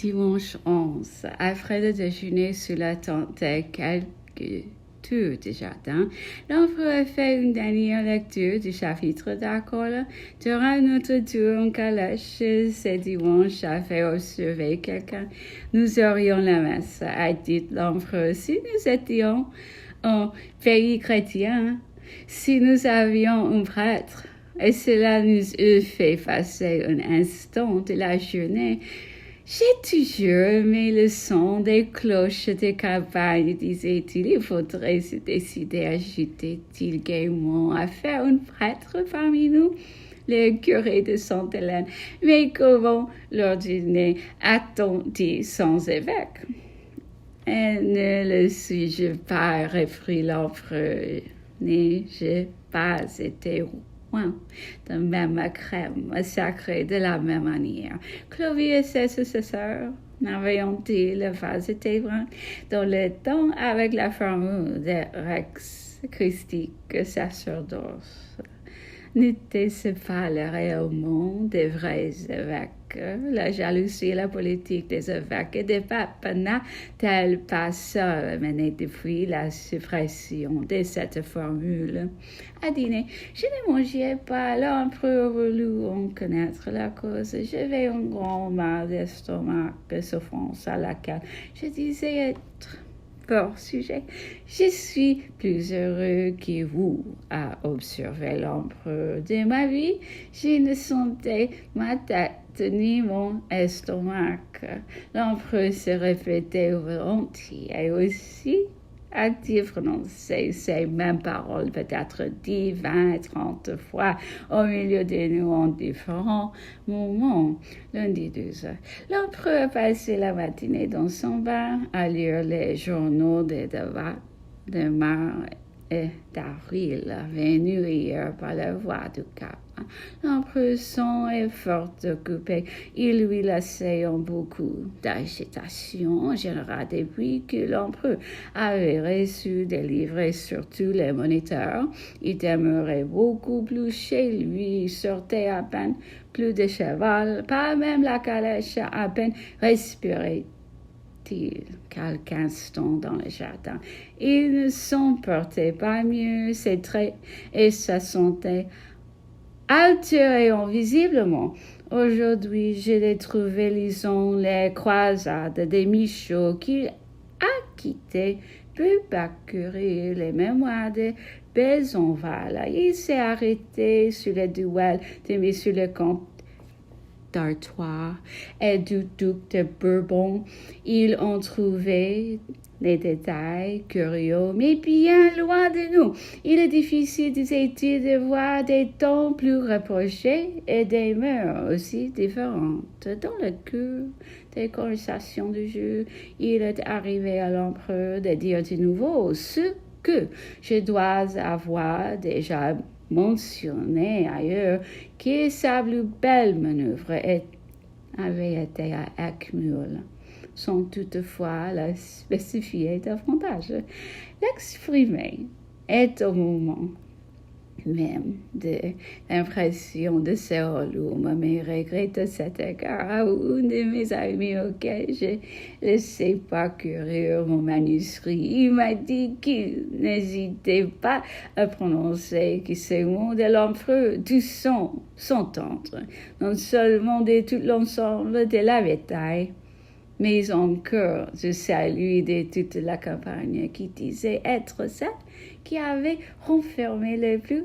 Dimanche 11, après le déjeuner sur la tente de quelques tours du jardin, l'empereur a fait une dernière lecture du chapitre d'accords. Durant notre tour en calèche, ce dimanche a fait observer quelqu'un. Nous aurions la messe, a dit l'empereur, si nous étions un pays chrétien, si nous avions un prêtre. Et cela nous eût fait passer un instant de la journée. J'ai toujours aimé le son des cloches de campagne, disait-il. Il faudrait se décider, ajoutait-il gaiement, à faire un prêtre parmi nous, le curé de Sainte-Hélène. Mais comment l'ordonner a-t-on dit sans évêque? Et ne le suis-je pas, reprit l'empereur, n'ai-je pas été de même crème sacrée de la même manière. Clovis et ses successeurs n'avaient-ils pas été bruns dans le temps avec la formule de Rex Christique sacerdoce? N'était-ce pas le réellement des vrais évêques? La jalousie et la politique des évêques et des papes n'a-t-elle pas seule mené depuis la suppression de cette formule? À dîner, je ne mangeais pas. L'empereur voulut en connaître la cause. J'avais un grand mal d'estomac, souffrance à laquelle je disais être hors sujet. Je suis plus heureux que vous, a observé l'empereur. De ma vie, je ne sentais ma tête ni mon estomac. L'empereur se répétait volontiers et aussi a-t-il prononcé ces mêmes paroles peut-être 10, 20, 30 fois au milieu de nous en différents moments. Lundi 12 heures. L'empereur a passé la matinée dans son bain à lire les journaux de mars et d'avril, venus hier par la voie du Cap. L'empereur est fort occupé. Il lui laissait beaucoup d'agitation en général depuis que l'empereur avait reçu des livres sur tous les moniteurs. Il demeurait beaucoup plus chez lui, sortait à peine plus de cheval, pas même la calèche, à peine respirait quelques instants dans le jardin. Il ne s'en portait pas mieux, ses traits et sa santé altérèrent visiblement. Aujourd'hui, je l'ai trouvé lisant les croisades des Michauds qu'il a quitté pour parcourir les mémoires de Besenval. Il s'est arrêté sur le duel de M. le comte d'Artois et du duc de Bourbon. Ils ont trouvé les détails curieux, mais bien loin de nous. Il est difficile, disait-il, de voir des temps plus rapprochés et des mœurs aussi différentes. Dans le cours des conversations du jour, il est arrivé à l'empereur de dire de nouveau ce que je dois avoir déjà mentionné ailleurs, que sa plus belle manœuvre avait été à Eckmühl, sans toutefois la spécifier davantage. L'exprimer est au moment même de l'impression de ce volume, mais regrette cet égard à un de mes amis auquel j'ai laissé parcourir mon manuscrit. Il m'a dit qu'il n'hésitait pas à prononcer que ce mot de l'empereur du son s'entendre, non seulement de tout l'ensemble de la bataille, mais encore de celui de toute la campagne qui disait être celle qui avait renfermé le plus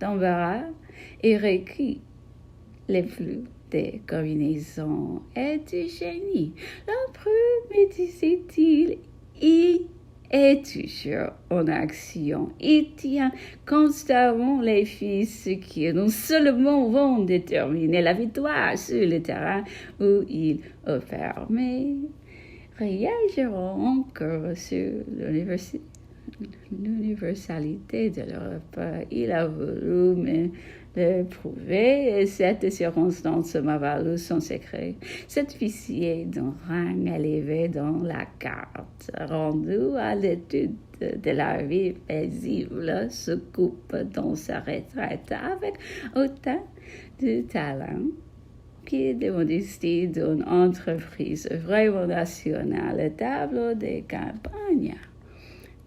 d'embarras et requis le plus de combinaisons et de génie. L'empereur, me disait-il, il est toujours en action. Il tient constamment les fils qui non seulement vont déterminer la victoire sur le terrain où il opère, mais réagiront encore sur l'universalité de l'Europe. Il a voulu me le prouver et cette circonstance m'a valu son secret. Cet officier d'un rang élevé dans la carte, rendu à l'étude de la vie paisible, se coupe dans sa retraite avec autant de talent qui est de modestie d'une entreprise vraiment nationale, le tableau des campagnes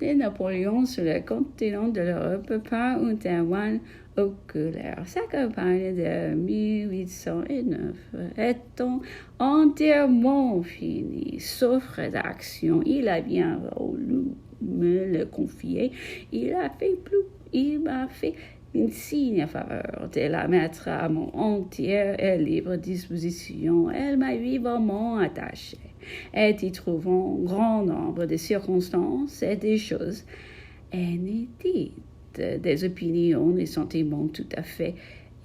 de Napoléon sur le continent de l'Europe par un témoin oculaire. Sa campagne de 1809 étant entièrement finie, sauf rédaction, il a bien voulu me le confier. Il m'a fait un signe à faveur de la mettre à mon entière et libre disposition. Elle m'a vivement attachée, et y trouvant grand nombre de circonstances et des choses inédites, des opinions et sentiments tout à fait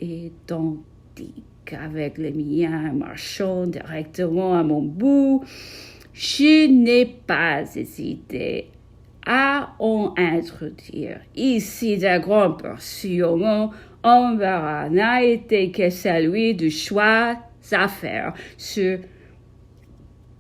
identiques avec les miens, marchant directement à mon bout, je n'ai pas hésité à en introduire ici de grandes portions. Mon embarras n'a été que celui du choix à faire sur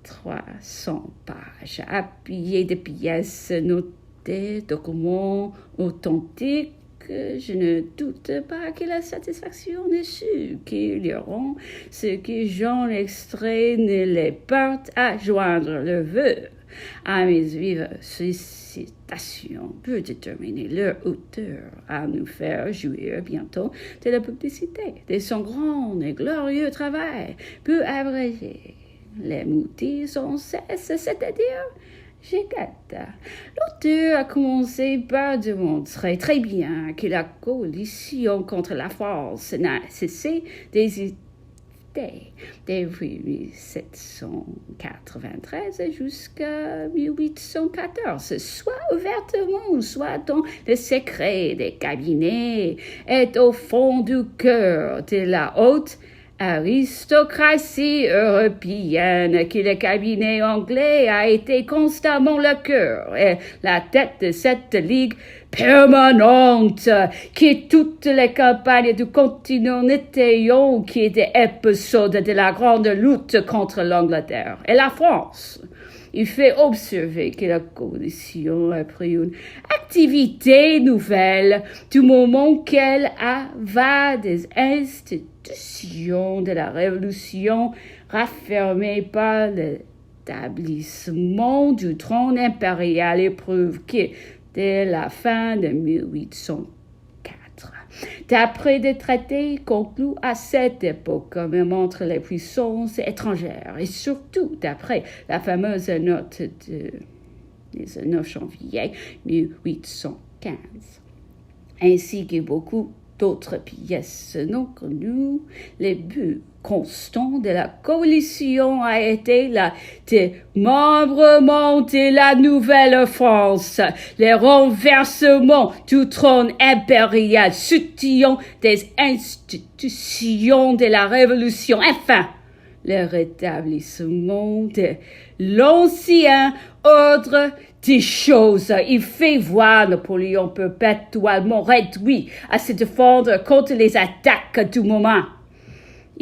300 pages, appuyées de pièces notées, documents authentiques. Je ne doute pas que la satisfaction de ceux qui liront ce que j'en extrait ne les porte à joindre le vœu à mes vives sollicitations pour déterminer leur auteur à nous faire jouir bientôt de la publicité de son grand et glorieux travail pour abréger les moutis sans cesse, c'est-à-dire Gégata. L'auteur a commencé par démontrer très bien que la coalition contre la France n'a cessé d'exister depuis 1793 jusqu'à 1814, soit ouvertement, soit dans le secret des cabinets et au fond du cœur de la haute aristocratie européenne, que le cabinet anglais a été constamment le cœur et la tête de cette ligue permanente, que toutes les campagnes du continent n'étaient que des épisodes de la grande lutte contre l'Angleterre et la France. Il fait observer que la coalition a pris une activité nouvelle du moment qu'elle avait des institutions de la Révolution raffermées par l'établissement du trône impérial et prouve que dès la fin de 1804, d'après des traités conclus à cette époque, même entre les puissances étrangères, et surtout d'après la fameuse note du 9 janvier 1815, ainsi que beaucoup d'autres pièces non connues, le but constant de la coalition a été le démembrement de la Nouvelle-France, le renversement du trône impérial, soutien des institutions de la Révolution, enfin, le rétablissement de l'ancien ordre des choses. Il fait voir Napoléon perpétuellement réduit à se défendre contre les attaques du moment.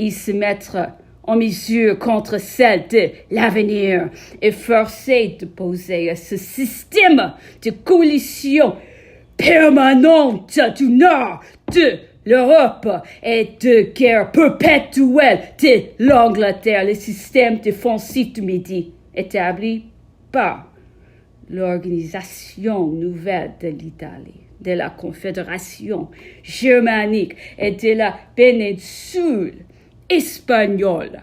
Il se mettre en mesure contre celle de l'avenir et forcé de poser ce système de coalition permanente du nord de l'Europe et de guerre perpétuelle de l'Angleterre, le système défensif du Midi, établi par l'organisation nouvelle de l'Italie, de la Confédération germanique et de la péninsule espagnole.